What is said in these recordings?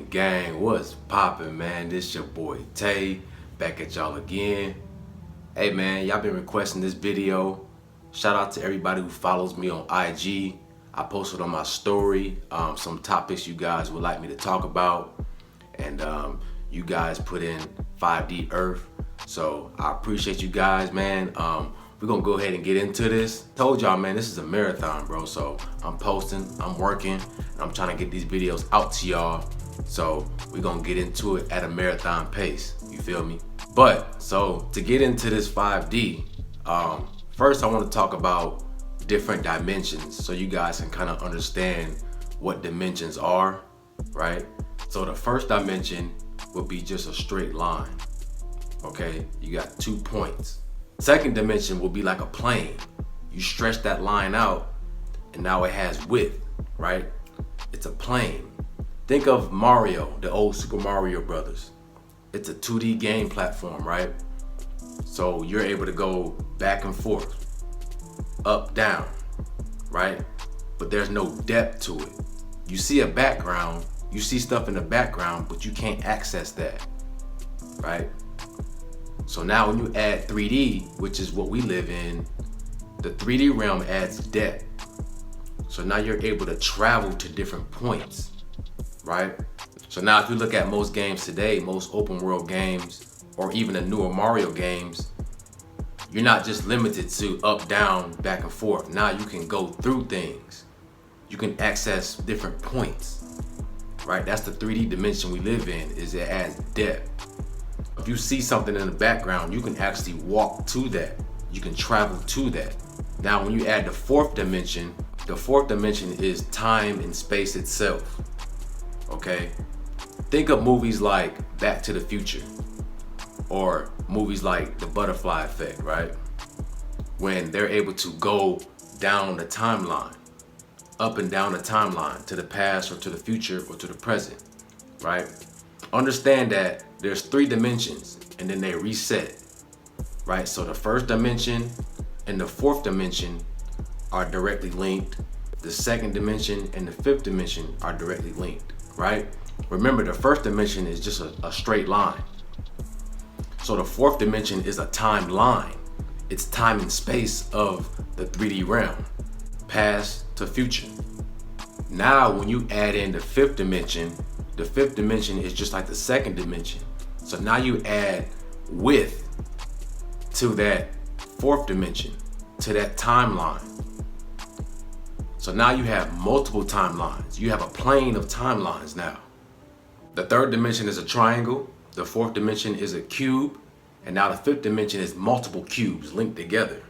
gang, what's poppin', man? This your boy Tay, back at y'all again. Hey man, y'all been requesting this video. Shout out to everybody who follows me on IG. I posted on my story some topics you guys would like me to talk about, and you guys put in 5D Earth, so I appreciate you guys, man. We're gonna go ahead and get into this. Told y'all, man, this is a marathon, bro. So I'm posting, I'm working, and I'm trying to get these videos out to y'all. So we're gonna get into it at a marathon pace, you feel me? But so to get into this 5D, first I want to talk about different dimensions so you guys can kind of understand what dimensions are, right? So the first dimension would be just a straight line, okay? You got 2 points. Second dimension will be like a plane. You stretch that line out and now it has width, right? It's a plane. Think of Mario, the old Super Mario Brothers. It's a 2D game platform, right? So you're able to go back and forth, up, down, right? But there's no depth to it. You see a background, you see stuff in the background, but you can't access that, right? So now when you add 3D, which is what we live in, the 3D realm adds depth. So now you're able to travel to different points, right? So now if you look at most games today, most open world games, or even the newer Mario games, you're not just limited to up, down, back and forth. Now you can go through things. You can access different points, right? That's the 3D dimension we live in, is it adds depth. If you see something in the background, you can actually walk to that. You can travel to that. Now, when you add the fourth dimension is time and space itself, okay? Think of movies like Back to the Future or movies like The Butterfly Effect, right? When they're able to go down the timeline, up and down the timeline to the past or to the future or to the present, right? Understand that there's 3 dimensions and then they reset, right? So the first dimension and the fourth dimension are directly linked. The second dimension and the fifth dimension are directly linked, right? Remember, the first dimension is just a straight line. So the fourth dimension is a timeline. It's time and space of the 3D realm, past to future. Now, when you add in the fifth dimension is just like the second dimension. So now you add width to that fourth dimension, to that timeline. So now you have multiple timelines. You have a plane of timelines now. The third dimension is a triangle. The fourth dimension is a cube. And now the fifth dimension is multiple cubes linked together.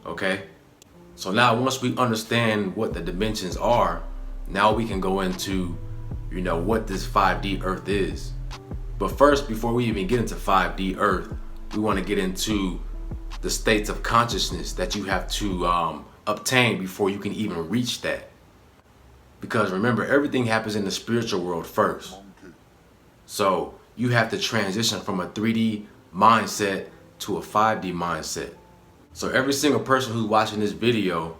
Okay? So now once we understand what the dimensions are, now we can go into, you know, what this 5D Earth is. But first, before we even get into 5D Earth, we want to get into the states of consciousness that you have to obtain before you can even reach that. Because remember, everything happens in the spiritual world first. So you have to transition from a 3D mindset to a 5D mindset. So every single person who's watching this video,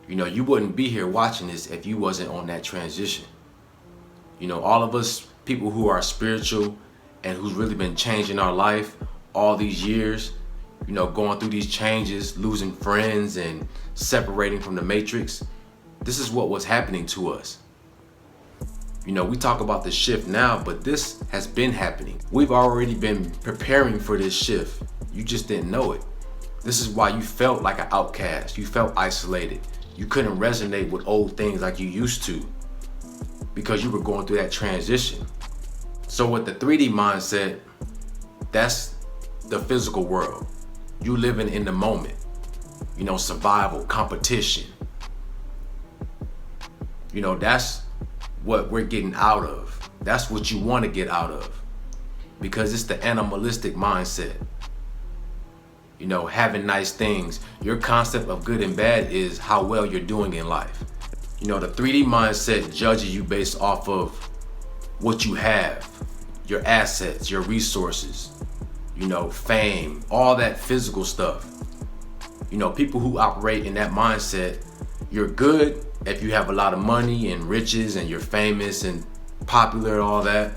you know, you wouldn't be here watching this if you wasn't on that transition. You know, all of us people who are spiritual and who's really been changing our life all these years, you know, going through these changes, losing friends and separating from the matrix, this is what was happening to us. You know, we talk about the shift now, but this has been happening. We've already been preparing for this shift. You just didn't know it. This is why you felt like an outcast. You felt isolated. You couldn't resonate with old things like you used to, because you were going through that transition. So with the 3D mindset, that's the physical world. You living in the moment, you know, survival, competition. You know, that's what we're getting out of. That's what you want to get out of, because it's the animalistic mindset. You know, having nice things. Your concept of good and bad is how well you're doing in life. You know, the 3D mindset judges you based off of what you have, your assets, your resources, you know, fame, all that physical stuff. You know, people who operate in that mindset, you're good if you have a lot of money and riches and you're famous and popular and all that,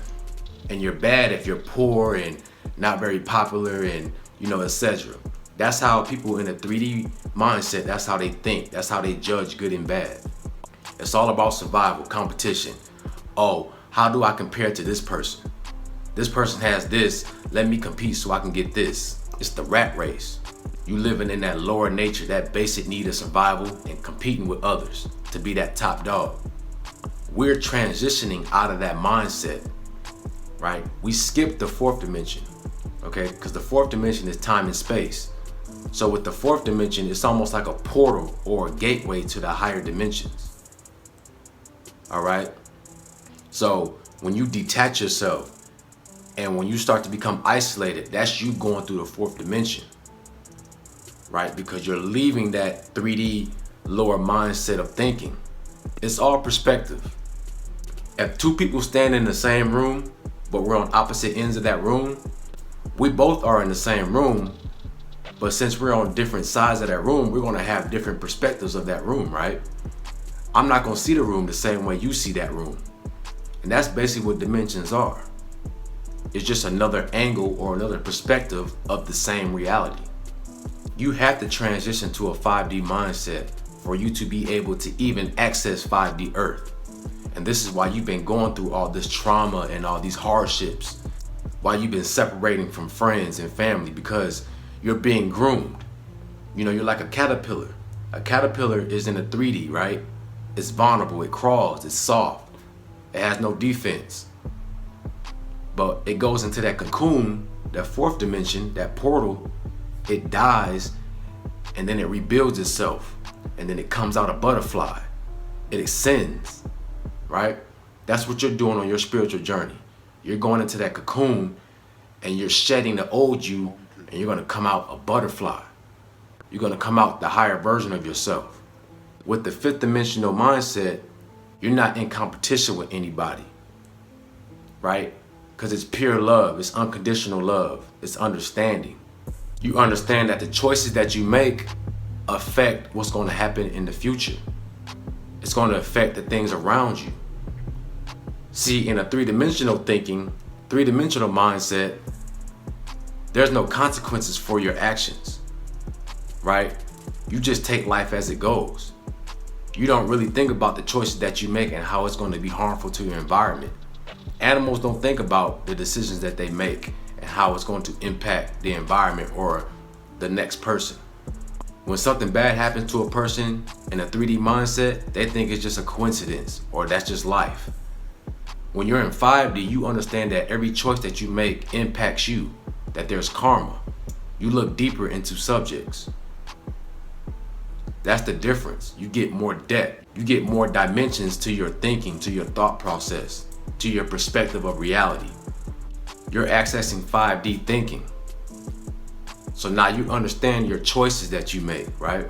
and you're bad if you're poor and not very popular and, you know, etc. That's how people in a 3D mindset, that's how they think. That's how they judge good and bad. It's all about survival, competition. Oh, how do I compare to this person? This person has this, let me compete so I can get this. It's the rat race. You living in that lower nature, that basic need of survival and competing with others to be that top dog. We're transitioning out of that mindset, right? We skipped the fourth dimension, okay? Because the fourth dimension is time and space. So with the fourth dimension, it's almost like a portal or a gateway to the higher dimensions, all right? So when you detach yourself and when you start to become isolated, that's you going through the fourth dimension, right? Because you're leaving that 3D lower mindset of thinking. It's all perspective. If two people stand in the same room, but we're on opposite ends of that room, we both are in the same room, but since we're on different sides of that room, we're gonna have different perspectives of that room, right? I'm not gonna see the room the same way you see that room. And that's basically what dimensions are. It's just another angle or another perspective of the same reality. You have to transition to a 5D mindset for you to be able to even access 5D Earth. And this is why you've been going through all this trauma and all these hardships, why you've been separating from friends and family, because you're being groomed. You know, you're like a caterpillar. A caterpillar is in a 3D, right? It's vulnerable, it crawls, it's soft, it has no defense. But it goes into that cocoon, that fourth dimension, that portal, it dies, and then it rebuilds itself, and then it comes out a butterfly. It ascends, right? That's what you're doing on your spiritual journey. You're going into that cocoon, and you're shedding the old you, and you're gonna come out a butterfly. You're gonna come out the higher version of yourself. With the fifth dimensional mindset, you're not in competition with anybody, right? Because it's pure love, it's unconditional love, it's understanding. You understand that the choices that you make affect what's going to happen in the future. It's going to affect the things around you. See, in a three-dimensional thinking, three-dimensional mindset, there's no consequences for your actions, right? You just take life as it goes. You don't really think about the choices that you make and how it's going to be harmful to your environment. Animals don't think about the decisions that they make and how it's going to impact the environment or the next person. When something bad happens to a person in a 3D mindset, they think it's just a coincidence or that's just life. When you're in 5D, you understand that every choice that you make impacts you, that there's karma. You look deeper into subjects. That's the difference. You get more depth. You get more dimensions to your thinking, to your thought process, to your perspective of reality. You're accessing 5D thinking. So now you understand your choices that you make, right?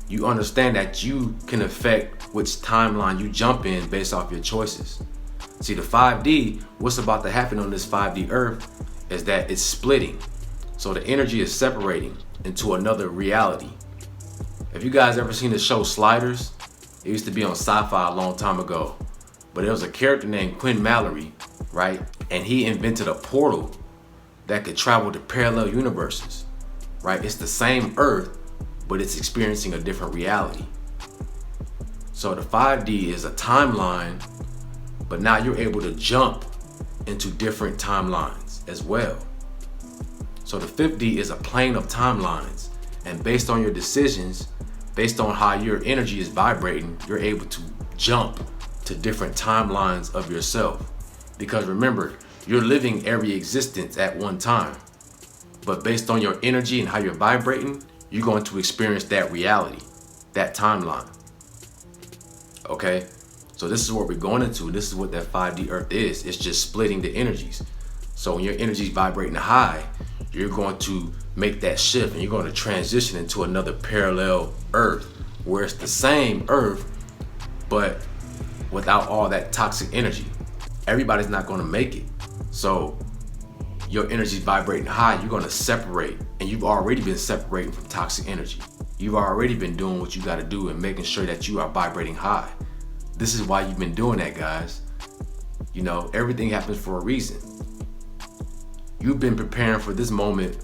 You understand that you can affect which timeline you jump in based off your choices. See, the 5D, what's about to happen on this 5D Earth is that it's splitting. So the energy is separating into another reality. If you guys ever seen the show Sliders, it used to be on Sci-Fi a long time ago. But there was a character named Quinn Mallory, right? And he invented a portal that could travel to parallel universes, right? It's the same Earth, but it's experiencing a different reality. So the 5D is a timeline, but now you're able to jump into different timelines as well. So the 5D is a plane of timelines, and based on your decisions, based on how your energy is vibrating, you're able to jump to different timelines of yourself. Because remember, you're living every existence at one time. But based on your energy and how you're vibrating, you're going to experience that reality, that timeline. Okay? So this is what we're going into. This is what that 5D Earth is. It's just splitting the energies. So when your energy is vibrating high, you're going to make that shift and you're going to transition into another parallel Earth where it's the same Earth, but without all that toxic energy. Everybody's not going to make it. So your energy is vibrating high, you're going to separate, and you've already been separating from toxic energy. You've already been doing what you got to do and making sure that you are vibrating high. This is why you've been doing that, guys. You know, everything happens for a reason. You've been preparing for this moment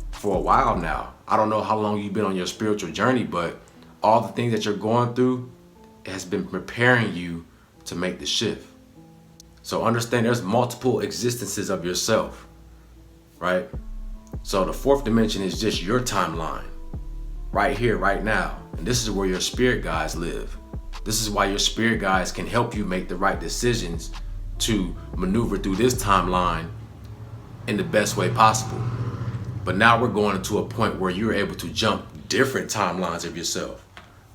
for a while now. I don't know how long you've been on your spiritual journey, but all the things that you're going through has been preparing you to make the shift. So understand there's multiple existences of yourself, right? So the fourth dimension is just your timeline, right here, right now. And this is where your spirit guides live. This is why your spirit guides can help you make the right decisions to maneuver through this timeline in the best way possible. But now we're going into a point where you're able to jump different timelines of yourself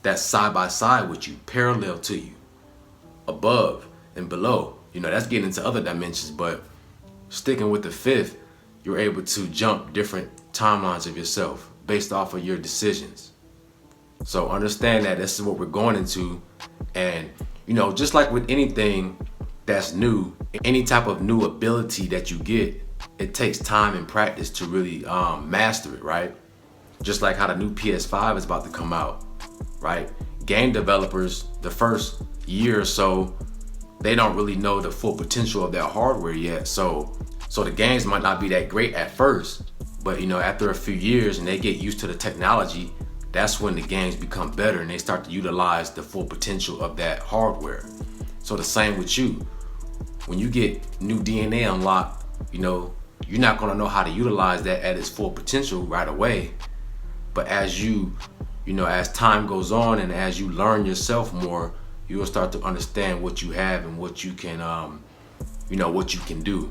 that's side by side with you, parallel to you, above and below. You know, that's getting into other dimensions, but sticking with the fifth, you're able to jump different timelines of yourself based off of your decisions. So understand that this is what we're going into. And, you know, just like with anything that's new, any type of new ability that you get, it takes time and practice to really master it, right? Just like how the new PS5 is about to come out, right? Game developers, the first year or so, they don't really know the full potential of their hardware yet. So the games might not be that great at first, but you know, after a few years and they get used to the technology, that's when the games become better and they start to utilize the full potential of that hardware. So the same with you. When you get new DNA unlocked, you know, you're not gonna know how to utilize that at its full potential right away. But as you know, as time goes on and as you learn yourself more, you will start to understand what you have and what you can, you know, what you can do.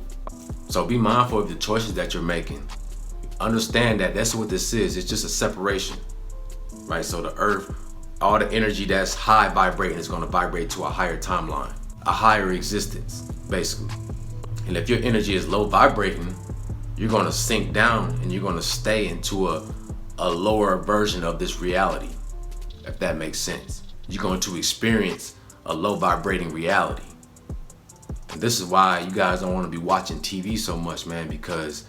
So be mindful of the choices that you're making. Understand that that's what this is. It's just a separation, right? So the earth, all the energy that's high vibrating is gonna vibrate to a higher timeline, a higher existence, basically. And if your energy is low vibrating, you're gonna sink down and you're gonna stay into a lower version of this reality, if that makes sense. You're going to experience a low vibrating reality. And this is why you guys don't want to be watching TV so much, man, because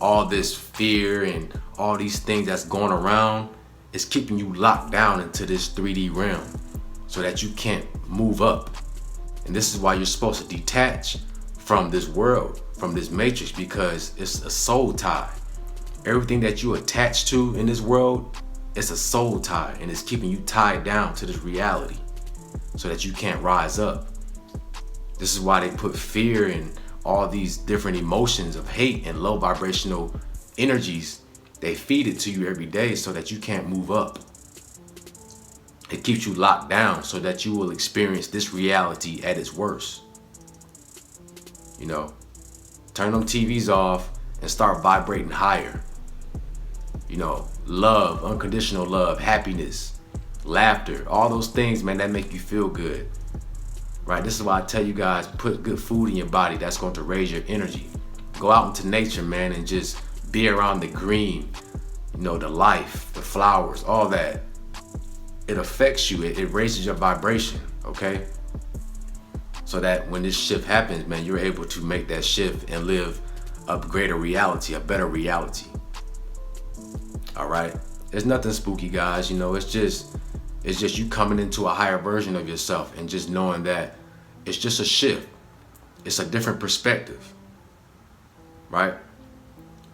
all this fear and all these things that's going around is keeping you locked down into this 3D realm so that you can't move up. And this is why you're supposed to detach from this world, from this matrix, because it's a soul tie. Everything that you attach to in this world, it's a soul tie, and it's keeping you tied down to this reality so that you can't rise up. This is why they put fear and all these different emotions of hate and low vibrational energies. They feed it to you every day so that you can't move up. It keeps you locked down so that you will experience this reality at its worst. You know, turn them TVs off and start vibrating higher. You know, love, unconditional love, happiness, laughter, all those things, man, that make you feel good, right? This is why I tell you guys, put good food in your body. That's going to raise your energy. Go out into nature, man, and just be around the green, you know, the life, the flowers, all that. It affects you. It raises your vibration, okay? So that when this shift happens, man, you're able to make that shift and live a greater reality, a better reality. All right, there's nothing spooky, guys. You know, it's just you coming into a higher version of yourself and just knowing that it's just a shift. It's a different perspective, right?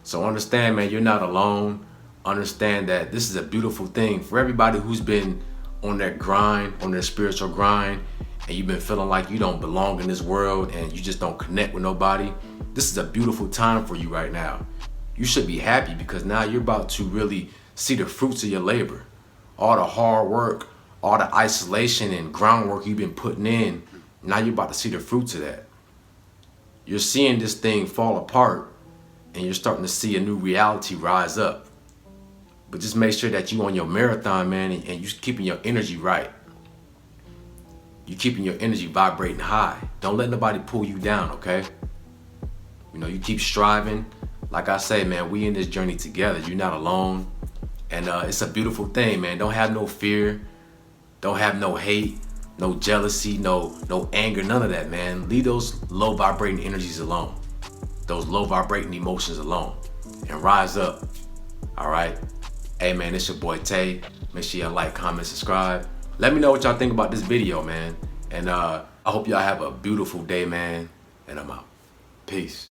So understand, man, you're not alone. Understand that this is a beautiful thing for everybody who's been on their grind, on their spiritual grind, and you've been feeling like you don't belong in this world and you just don't connect with nobody. This is a beautiful time for you right now. You should be happy because now you're about to really see the fruits of your labor. All the hard work, all the isolation and groundwork you've been putting in, now you're about to see the fruits of that. You're seeing this thing fall apart and you're starting to see a new reality rise up. But just make sure that you on your marathon, man, and you keeping your energy right. You keeping your energy vibrating high. Don't let nobody pull you down, okay? You know, you keep striving. Like I say, man, we in this journey together. You're not alone. And it's a beautiful thing, man. Don't have no fear. Don't have no hate, no jealousy, no anger, none of that, man. Leave those low vibrating energies alone. Those low vibrating emotions alone. And rise up. All right? Hey, man, it's your boy Tay. Make sure you like, comment, subscribe. Let me know what y'all think about this video, man. And I hope y'all have a beautiful day, man. and I'm out. Peace.